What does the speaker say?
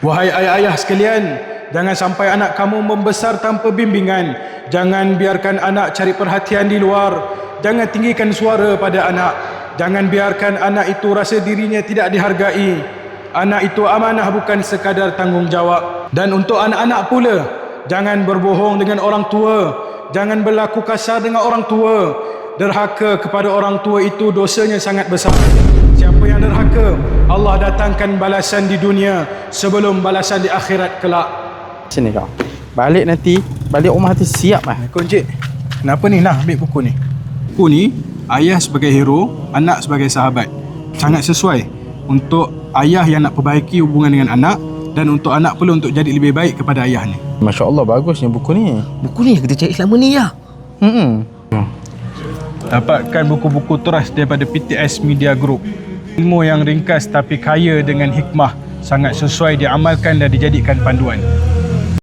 Wahai ayah-ayah sekalian, jangan sampai anak kamu membesar tanpa bimbingan. Jangan biarkan anak cari perhatian di luar. Jangan tinggikan suara pada anak. Jangan biarkan anak itu rasa dirinya tidak dihargai. Anak itu amanah, bukan sekadar tanggungjawab. Dan untuk anak-anak pula, jangan berbohong dengan orang tua. Jangan berlaku kasar dengan orang tua. Derhaka kepada orang tua itu dosanya sangat besar. Siapa yang derhaka, Allah datangkan balasan di dunia sebelum balasan di akhirat kelak. Sini kau. Balik nanti, balik rumah nanti siap lah. Assalamualaikum Encik. Kenapa ni? Nah, ambil buku ni. Buku ni, ayah sebagai hero, anak sebagai sahabat. Sangat sesuai untuk ayah yang nak perbaiki hubungan dengan anak, dan untuk anak pula untuk jadi lebih baik kepada ayah ni. Masya Allah, bagusnya buku ni. Buku ni yang kita cari selama ni ya. Dapatkan buku-buku trust daripada PTS Media Group. Ilmu yang ringkas tapi kaya dengan hikmah, sangat sesuai diamalkan dan dijadikan panduan.